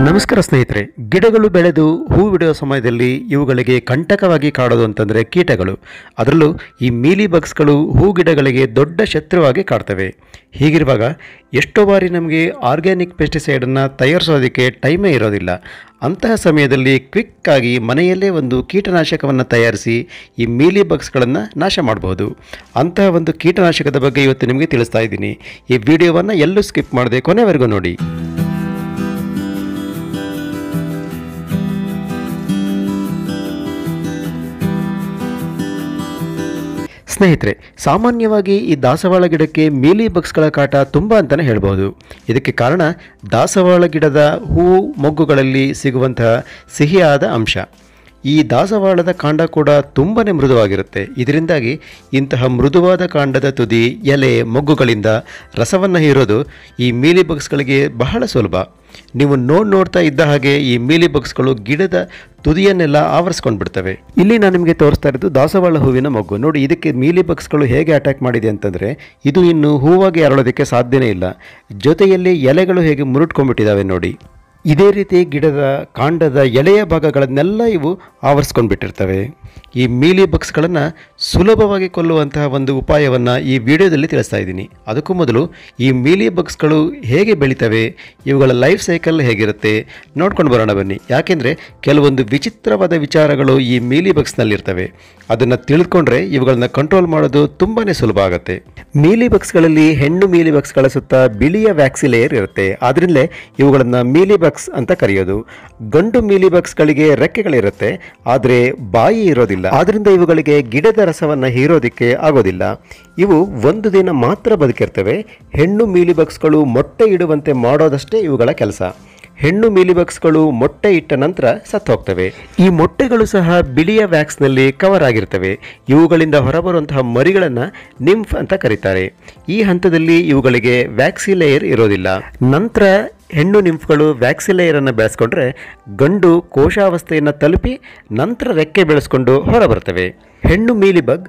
ನಮಸ್ಕಾರ ಸ್ನೇಹಿತರೆ, ಗಿಡಗಳು ಬೆಳೆದು ಹೂ ಬಿಡುವ ಸಮಯದಲ್ಲಿ ಇವುಗಳಿಗೆ ಕಂಟಕವಾಗಿ ಕಾಡೋದು ಅಂತಂದರೆ ಕೀಟಗಳು. ಅದರಲ್ಲೂ ಈ ಮೀಲಿ ಬಗ್ಸ್ಗಳು ಹೂ ಗಿಡಗಳಿಗೆ ದೊಡ್ಡ ಶತ್ರುವಾಗಿ ಕಾಡ್ತವೆ. ಹೀಗಿರುವಾಗ ಎಷ್ಟೋ ಬಾರಿ ನಮಗೆ ಆರ್ಗ್ಯಾನಿಕ್ ಪೆಸ್ಟಿಸೈಡನ್ನು ತಯಾರಿಸೋದಕ್ಕೆ ಟೈಮೇ ಇರೋದಿಲ್ಲ. ಅಂತಹ ಸಮಯದಲ್ಲಿ ಕ್ವಿಕ್ಕಾಗಿ ಮನೆಯಲ್ಲೇ ಒಂದು ಕೀಟನಾಶಕವನ್ನು ತಯಾರಿಸಿ ಈ ಮೀಲಿ ಬಗ್ಸ್ಗಳನ್ನು ನಾಶ ಮಾಡಬಹುದು. ಅಂತಹ ಒಂದು ಕೀಟನಾಶಕದ ಬಗ್ಗೆ ಇವತ್ತು ನಿಮಗೆ ತಿಳಿಸ್ತಾ ಇದ್ದೀನಿ. ಈ ವಿಡಿಯೋವನ್ನು ಎಲ್ಲೂ ಸ್ಕಿಪ್ ಮಾಡದೆ ಕೊನೆವರೆಗೂ ನೋಡಿ. ಸ್ನೇಹಿತರೆ, ಸಾಮಾನ್ಯವಾಗಿ ಈ ದಾಸವಾಳ ಗಿಡಕ್ಕೆ ಮೀಲಿ ಬಗ್ಸ್ಗಳ ಕಾಟ ತುಂಬ ಅಂತಲೇ ಹೇಳ್ಬೋದು. ಇದಕ್ಕೆ ಕಾರಣ ದಾಸವಾಳ ಗಿಡದ ಹೂವು ಮೊಗ್ಗುಗಳಲ್ಲಿ ಸಿಗುವಂತಹ ಸಿಹಿಯಾದ ಅಂಶ. ಈ ದಾಸವಾಳದ ಕಾಂಡ ಕೂಡ ತುಂಬಾ ಮೃದುವಾಗಿರುತ್ತೆ. ಇದರಿಂದಾಗಿ ಇಂತಹ ಮೃದುವಾದ ಕಾಂಡದ ತುದಿ, ಎಲೆ, ಮೊಗ್ಗುಗಳಿಂದ ರಸವನ್ನು ಹೀರೋದು ಈ ಮೀಲಿ ಬಗ್ಸ್ಗಳಿಗೆ ಬಹಳ ಸುಲಭ. ನೀವು ನೋಡ್ತಾ ಇದ್ದ ಹಾಗೆ ಈ ಮೀಲಿ ಬಗ್ಸ್ಗಳು ಗಿಡದ ತುದಿಯನ್ನೆಲ್ಲ ಆವರಿಸ್ಕೊಂಡು ಬಿಡ್ತವೆ. ಇಲ್ಲಿ ನಾನು ನಿಮಗೆ ತೋರಿಸ್ತಾ ಇರೋದು ದಾಸವಾಳ ಹೂವಿನ ಮೊಗ್ಗು. ನೋಡಿ, ಇದಕ್ಕೆ ಮೀಲಿ ಬಗ್ಸ್ಗಳು ಹೇಗೆ ಅಟ್ಯಾಕ್ ಮಾಡಿದೆ ಅಂತಂದರೆ, ಇದು ಇನ್ನು ಹೂವಾಗಿ ಅರಳೋದಕ್ಕೆ ಸಾಧ್ಯನೇ ಇಲ್ಲ. ಜೊತೆಯಲ್ಲಿ ಎಲೆಗಳು ಹೇಗೆ ಮುರುಟ್ಕೊಂಡ್ಬಿಟ್ಟಿದ್ದಾವೆ ನೋಡಿ. ಇದೇ ರೀತಿ ಗಿಡದ ಕಾಂಡದ ಎಳೆಯ ಭಾಗಗಳನ್ನೆಲ್ಲ ಇವು ಆವರಿಸ್ಕೊಂಡು ಬಿಟ್ಟಿರ್ತವೆ. ಈ ಮೀಲಿ ಬಗ್ಸ್ಗಳನ್ನು ಸುಲಭವಾಗಿ ಕೊಲ್ಲುವಂತಹ ಒಂದು ಉಪಾಯವನ್ನು ಈ ವಿಡಿಯೋದಲ್ಲಿ ತಿಳಿಸ್ತಾ ಇದ್ದೀನಿ. ಅದಕ್ಕೂ ಮೊದಲು ಈ ಮೀಲಿ ಬಗ್ಸ್ಗಳು ಹೇಗೆ ಬೆಳೀತವೆ, ಇವುಗಳ ಲೈಫ್ ಸೈಕಲ್ ಹೇಗಿರುತ್ತೆ ನೋಡ್ಕೊಂಡು ಬರೋಣ ಬನ್ನಿ. ಯಾಕೆಂದರೆ ಕೆಲವೊಂದು ವಿಚಿತ್ರವಾದ ವಿಚಾರಗಳು ಈ ಮೀಲಿ ಬಗ್ಸ್ನಲ್ಲಿರ್ತವೆ. ಅದನ್ನು ತಿಳಿದುಕೊಂಡ್ರೆ ಇವುಗಳನ್ನ ಕಂಟ್ರೋಲ್ ಮಾಡೋದು ತುಂಬಾ ಸುಲಭ ಆಗುತ್ತೆ. ಮೀಲಿ ಬಗ್ಸ್ಗಳಲ್ಲಿ ಹೆಣ್ಣು ಮೀಲಿ ಬಗ್ಸ್ಗಳ ಸುತ್ತ ಬಿಳಿಯ ವ್ಯಾಕ್ಸಿ ಲೇಯರ್ ಇರುತ್ತೆ. ಆದ್ರಿಂದಲೇ ಇವುಗಳನ್ನು ಮೀಲಿ ಬಗ್ಸ್ ಅಂತ ಕರೆಯೋದು. ಗಂಡು ಮೀಲಿ ಬಗ್ಸ್ಗಳಿಗೆ ರೆಕ್ಕೆಗಳಿರುತ್ತೆ, ಆದರೆ ಬಾಯಿ ಇರೋದಿಲ್ಲ. ಆದ್ರಿಂದ ಇವುಗಳಿಗೆ ಗಿಡದ ರಸವನ್ನು ಹೀರೋದಿಕ್ಕೆ ಆಗೋದಿಲ್ಲ. ಇವು ಒಂದು ದಿನ ಮಾತ್ರ ಬದುಕಿರ್ತವೆ. ಹೆಣ್ಣು ಮೀಲಿ ಬಗ್ಸ್ಗಳು ಮೊಟ್ಟೆ ಇಡುವಂತೆ ಮಾಡೋದಷ್ಟೇ ಇವುಗಳ ಕೆಲಸ. ಹೆಣ್ಣು ಮೀಲಿ ಬಗ್ಸ್ಗಳು ಮೊಟ್ಟೆ ಇಟ್ಟ ನಂತರ ಸತ್ತು ಹೋಗ್ತವೆ. ಈ ಮೊಟ್ಟೆಗಳು ಸಹ ಬಿಳಿಯ ವ್ಯಾಕ್ಸ್ನಲ್ಲಿ ಕವರ್ ಆಗಿರ್ತವೆ. ಇವುಗಳಿಂದ ಹೊರಬರುವಂತಹ ಮರಿಗಳನ್ನು ನಿಂಫ್ ಅಂತ ಕರೀತಾರೆ. ಈ ಹಂತದಲ್ಲಿ ಇವುಗಳಿಗೆ ವ್ಯಾಕ್ಸಿ ಲೇಯರ್ ಇರೋದಿಲ್ಲ. ನಂತರ ಹೆಣ್ಣು ನಿಂಫ್ಗಳು ವ್ಯಾಕ್ಸಿ ಲೇಯರನ್ನು ಬೆಳೆಸ್ಕೊಂಡ್ರೆ ಗಂಡು ಕೋಶಾವಸ್ಥೆಯನ್ನು ತಲುಪಿ ನಂತರ ರೆಕ್ಕೆ ಬೆಳೆಸ್ಕೊಂಡು ಹೊರಬರ್ತವೆ. ಹೆಣ್ಣು ಮೀಲಿಬಗ್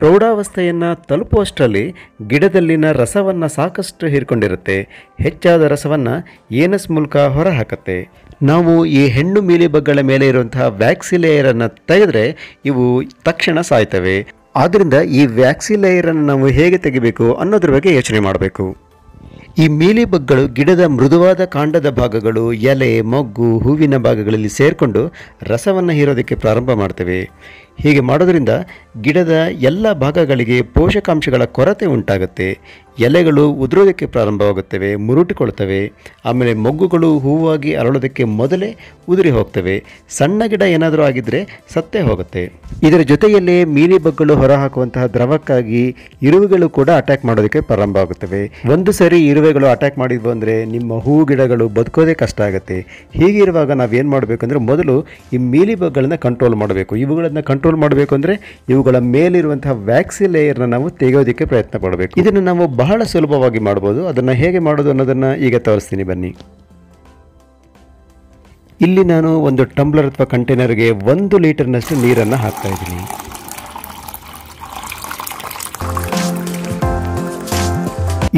ಪ್ರೌಢಾವಸ್ಥೆಯನ್ನು ತಲುಪುವಷ್ಟರಲ್ಲಿ ಗಿಡದಲ್ಲಿನ ರಸವನ್ನು ಸಾಕಷ್ಟು ಹೀರ್ಕೊಂಡಿರುತ್ತೆ. ಹೆಚ್ಚಾದ ರಸವನ್ನು ಏನಸ್ ಮೂಲಕ ಹೊರಹಾಕುತ್ತೆ. ನಾವು ಈ ಹೆಣ್ಣು ಮೀಲಿಬಗ್ಗಳ ಮೇಲೆ ಇರುವಂತಹ ವ್ಯಾಕ್ಸಿ ಲೇಯರನ್ನು ತೆಗೆದ್ರೆ ಇವು ತಕ್ಷಣ ಸಾಯ್ತವೆ. ಆದ್ದರಿಂದ ಈ ವ್ಯಾಕ್ಸಿ ಲೇಯರನ್ನು ನಾವು ಹೇಗೆ ತೆಗಿಬೇಕು ಅನ್ನೋದ್ರ ಬಗ್ಗೆ ಯೋಚನೆ ಮಾಡಬೇಕು. ಈ ಮೀಲಿ ಬಗ್ಗಳು ಗಿಡದ ಮೃದುವಾದ ಕಾಂಡದ ಭಾಗಗಳು, ಎಲೆ, ಮೊಗ್ಗು, ಹೂವಿನ ಭಾಗಗಳಲ್ಲಿ ಸೇರಿಕೊಂಡು ರಸವನ್ನು ಹೀರೋದಕ್ಕೆ ಪ್ರಾರಂಭ ಮಾಡ್ತವೆ. ಹೀಗೆ ಮಾಡೋದರಿಂದ ಗಿಡದ ಎಲ್ಲ ಭಾಗಗಳಿಗೆ ಪೋಷಕಾಂಶಗಳ ಕೊರತೆ ಉಂಟಾಗುತ್ತೆ. ಎಲೆಗಳು ಉದುರೋದಕ್ಕೆ ಪ್ರಾರಂಭವಾಗುತ್ತವೆ, ಮುರುಟಿಕೊಳ್ತವೆ. ಆಮೇಲೆ ಮೊಗ್ಗುಗಳು ಹೂವಾಗಿ ಅರಳೋದಕ್ಕೆ ಮೊದಲೇ ಉದುರಿ ಹೋಗ್ತವೆ. ಸಣ್ಣ ಗಿಡ ಏನಾದರೂ ಆಗಿದ್ದರೆ ಸತ್ತೇ ಹೋಗುತ್ತೆ. ಇದರ ಜೊತೆಯಲ್ಲೇ ಮೀಲಿ ಬಗ್ಗಳು ಹೊರಹಾಕುವಂತಹ ದ್ರವಕ್ಕಾಗಿ ಇರುವೆಗಳು ಕೂಡ ಅಟ್ಯಾಕ್ ಮಾಡೋದಕ್ಕೆ ಪ್ರಾರಂಭ ಆಗುತ್ತವೆ. ಒಂದು ಸರಿ ಇರುವೆಗಳು ಅಟ್ಯಾಕ್ ಮಾಡಿದ್ವು ಅಂದರೆ ನಿಮ್ಮ ಹೂ ಗಿಡಗಳು ಬದುಕೋದೇ ಕಷ್ಟ ಆಗುತ್ತೆ. ಹೀಗಿರುವಾಗ ನಾವೇನು ಮಾಡಬೇಕು ಅಂದರೆ, ಮೊದಲು ಈ ಮೀಲಿ ಬಗ್ಗಳನ್ನು ಕಂಟ್ರೋಲ್ ಮಾಡಬೇಕು. ಇವುಗಳನ್ನು ಕಂಟ್ರೋಲ್ ಮಾಡಬೇಕು ಅಂದರೆ ಇವುಗಳ ಮೇಲಿರುವಂತಹ ವ್ಯಾಕ್ಸಿ ಲೇಯರ್ನ ನಾವು ತೆಗೆಯೋದಕ್ಕೆ ಪ್ರಯತ್ನ ಪಡಬೇಕು. ಇದನ್ನು ನಾವು ಬಹಳ ಸುಲಭವಾಗಿ ಮಾಡಬಹುದು. ಅದನ್ನು ಹೇಗೆ ಮಾಡೋದು ಅನ್ನೋದನ್ನು ಈಗ ತೋರಿಸ್ತೀನಿ ಬನ್ನಿ. ಇಲ್ಲಿ ನಾನು ಒಂದು ಟಂಬ್ಲರ್ ಅಥವಾ ಕಂಟೈನರ್ಗೆ 1 ಲೀಟರ್ನಷ್ಟು ನೀರನ್ನು ಹಾಕ್ತಾ ಇದ್ದೀನಿ.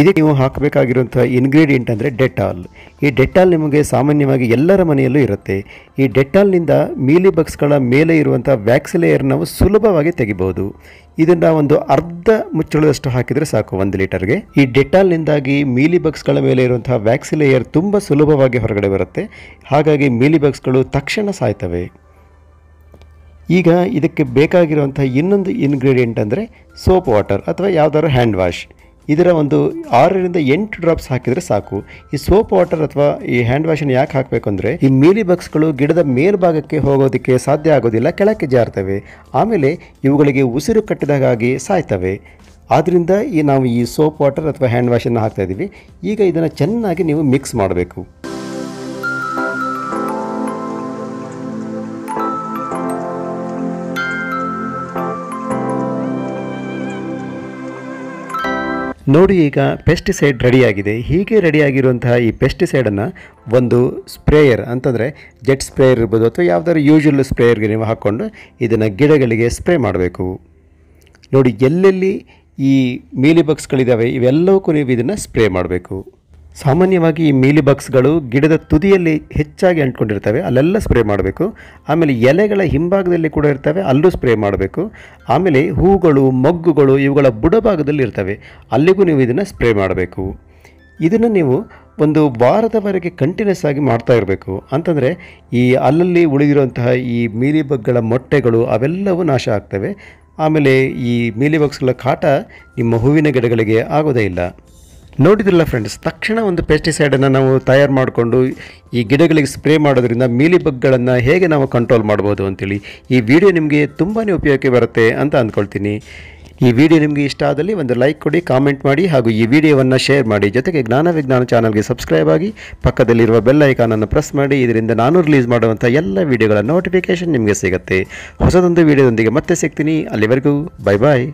ಇದಕ್ಕೆ ನೀವು ಹಾಕಬೇಕಾಗಿರುವಂಥ ಇಂಗ್ರೀಡಿಯೆಂಟ್ ಅಂದರೆ ಡೆಟಾಲ್. ಈ ಡೆಟಾಲ್ ನಿಮಗೆ ಸಾಮಾನ್ಯವಾಗಿ ಎಲ್ಲರ ಮನೆಯಲ್ಲೂ ಇರುತ್ತೆ. ಈ ಡೆಟಾಲ್ನಿಂದ ಮೀಲಿ ಬಗ್ಸ್ಗಳ ಮೇಲೆ ಇರುವಂಥ ವ್ಯಾಕ್ಸಿ ಲೇಯರ್ ನಾವು ಸುಲಭವಾಗಿ ತೆಗಿಬಹುದು. ಇದನ್ನು ಒಂದು ಅರ್ಧ ಮುಚ್ಚಳದಷ್ಟು ಹಾಕಿದರೆ ಸಾಕು 1 ಲೀಟರ್ಗೆ. ಈ ಡೆಟಾಲ್ನಿಂದಾಗಿ ಮೀಲಿ ಬಗ್ಸ್ಗಳ ಮೇಲೆ ಇರುವಂತಹ ವ್ಯಾಕ್ಸಿ ಲೇಯರ್ ತುಂಬ ಸುಲಭವಾಗಿ ಹೊರಗಡೆ ಬರುತ್ತೆ. ಹಾಗಾಗಿ ಮೀಲಿ ಬಗ್ಸ್ಗಳು ತಕ್ಷಣ ಸಾಯ್ತವೆ. ಈಗ ಇದಕ್ಕೆ ಬೇಕಾಗಿರುವಂಥ ಇನ್ನೊಂದು ಇಂಗ್ರೀಡಿಯೆಂಟ್ ಅಂದರೆ ಸೋಪ್ ವಾಟರ್ ಅಥವಾ ಯಾವುದಾದ್ರು ಹ್ಯಾಂಡ್ ವಾಶ್. ಇದರ ಒಂದು 6 ರಿಂದ 8 ಡ್ರಾಪ್ಸ್ ಹಾಕಿದರೆ ಸಾಕು. ಈ ಸೋಪ್ ವಾಟರ್ ಅಥವಾ ಈ ಹ್ಯಾಂಡ್ ವಾಶನ್ನು ಯಾಕೆ ಹಾಕಬೇಕು ಅಂದರೆ, ಈ ಮೀಲಿ ಬಗ್ಸ್ಗಳು ಗಿಡದ ಮೇಲ್ಭಾಗಕ್ಕೆ ಹೋಗೋದಕ್ಕೆ ಸಾಧ್ಯ ಆಗೋದಿಲ್ಲ, ಕೆಳಕ್ಕೆ ಜಾರ್ತವೆ. ಆಮೇಲೆ ಇವುಗಳಿಗೆ ಉಸಿರು ಕಟ್ಟಿದಾಗಿ ಸಾಯ್ತವೆ. ಆದ್ದರಿಂದ ನಾವು ಈ ಸೋಪ್ ವಾಟರ್ ಅಥವಾ ಹ್ಯಾಂಡ್ ವಾಶನ್ನು ಹಾಕ್ತಾ ಇದ್ದೀವಿ. ಈಗ ಇದನ್ನು ಚೆನ್ನಾಗಿ ನೀವು ಮಿಕ್ಸ್ ಮಾಡಬೇಕು. ನೋಡಿ, ಈಗ ಪೆಸ್ಟಿಸೈಡ್ ರೆಡಿಯಾಗಿದೆ. ಹೀಗೆ ರೆಡಿಯಾಗಿರುವಂತಹ ಈ ಪೆಸ್ಟಿಸೈಡನ್ನು ಒಂದು ಸ್ಪ್ರೇಯರ್ ಅಂತಂದರೆ ಜೆಟ್ ಸ್ಪ್ರೇಯರ್ ಇರ್ಬೋದು ಅಥವಾ ಯಾವುದಾದ್ರು ಯೂಶುವಲ್ ಸ್ಪ್ರೇಯರ್ಗೆ ನೀವು ಹಾಕ್ಕೊಂಡು ಇದನ್ನು ಗಿಡಗಳಿಗೆ ಸ್ಪ್ರೇ ಮಾಡಬೇಕು. ನೋಡಿ, ಎಲ್ಲೆಲ್ಲಿ ಈ ಮೀಲಿ ಬಗ್ಸ್ಗಳಿದ್ದಾವೆ ಇವೆಲ್ಲವಕ್ಕೂ ನೀವು ಇದನ್ನು ಸ್ಪ್ರೇ ಮಾಡಬೇಕು. ಸಾಮಾನ್ಯವಾಗಿ ಈ ಮೀಲಿ ಬಗ್ಸ್ಗಳು ಗಿಡದ ತುದಿಯಲ್ಲಿ ಹೆಚ್ಚಾಗಿ ಅಂಟ್ಕೊಂಡಿರ್ತವೆ, ಅಲ್ಲೆಲ್ಲ ಸ್ಪ್ರೇ ಮಾಡಬೇಕು. ಆಮೇಲೆ ಎಲೆಗಳ ಹಿಂಭಾಗದಲ್ಲಿ ಕೂಡ ಇರ್ತವೆ, ಅಲ್ಲೂ ಸ್ಪ್ರೇ ಮಾಡಬೇಕು. ಆಮೇಲೆ ಹೂಗಳು, ಮೊಗ್ಗುಗಳು ಇವುಗಳ ಬುಡಭಾಗದಲ್ಲಿ ಇರ್ತವೆ, ಅಲ್ಲಿಗೂ ನೀವು ಇದನ್ನು ಸ್ಪ್ರೇ ಮಾಡಬೇಕು. ಇದನ್ನು ನೀವು ಒಂದು ವಾರದವರೆಗೆ ಕಂಟಿನ್ಯೂಸ್ ಆಗಿ ಮಾಡ್ತಾ ಇರಬೇಕು. ಅಂತಂದರೆ ಈ ಅಲ್ಲಲ್ಲಿ ಉಳಿದಿರುವಂತಹ ಈ ಮೀಲಿ ಬಗ್ಗಳ ಮೊಟ್ಟೆಗಳು ಅವೆಲ್ಲವೂ ನಾಶ ಆಗ್ತವೆ. ಆಮೇಲೆ ಈ ಮೀಲಿ ಬಗ್ಸ್ಗಳ ಕಾಟ ನಿಮ್ಮ ಹೂವಿನ ಗಿಡಗಳಿಗೆ ಆಗೋದೇ ಇಲ್ಲ. ನೋಡಿದ್ರಲ್ಲ ಫ್ರೆಂಡ್ಸ್, ತಕ್ಷಣ ಒಂದು ಪೆಸ್ಟಿಸೈಡನ್ನು ನಾವು ತಯಾರು ಮಾಡಿಕೊಂಡು ಈ ಗಿಡಗಳಿಗೆ ಸ್ಪ್ರೇ ಮಾಡೋದ್ರಿಂದ ಮೀಲಿ ಬಗ್ಗಳನ್ನು ಹೇಗೆ ನಾವು ಕಂಟ್ರೋಲ್ ಮಾಡ್ಬೋದು ಅಂತೇಳಿ. ಈ ವಿಡಿಯೋ ನಿಮಗೆ ತುಂಬಾ ಉಪಯೋಗಕ್ಕೆ ಬರುತ್ತೆ ಅಂತ ಅಂದ್ಕೊಳ್ತೀನಿ. ಈ ವಿಡಿಯೋ ನಿಮಗೆ ಇಷ್ಟ ಆದಲ್ಲಿ ಒಂದು ಲೈಕ್ ಕೊಡಿ, ಕಾಮೆಂಟ್ ಮಾಡಿ, ಹಾಗೂ ಈ ವಿಡಿಯೋವನ್ನು ಶೇರ್ ಮಾಡಿ. ಜೊತೆಗೆ ಜ್ಞಾನ ವಿಜ್ಞಾನ ಚಾನಲ್ಗೆ ಸಬ್ಸ್ಕ್ರೈಬ್ ಆಗಿ ಪಕ್ಕದಲ್ಲಿರುವ ಬೆಲ್ ಐಕಾನನ್ನು ಪ್ರೆಸ್ ಮಾಡಿ. ಇದರಿಂದ ನಾನು ರಿಲೀಸ್ ಮಾಡುವಂಥ ಎಲ್ಲ ವಿಡಿಯೋಗಳ ನೋಟಿಫಿಕೇಷನ್ ನಿಮಗೆ ಸಿಗುತ್ತೆ. ಹೊಸದೊಂದು ವಿಡಿಯೋದೊಂದಿಗೆ ಮತ್ತೆ ಸಿಗ್ತೀನಿ. ಅಲ್ಲಿವರೆಗೂ ಬೈ ಬಾಯ್.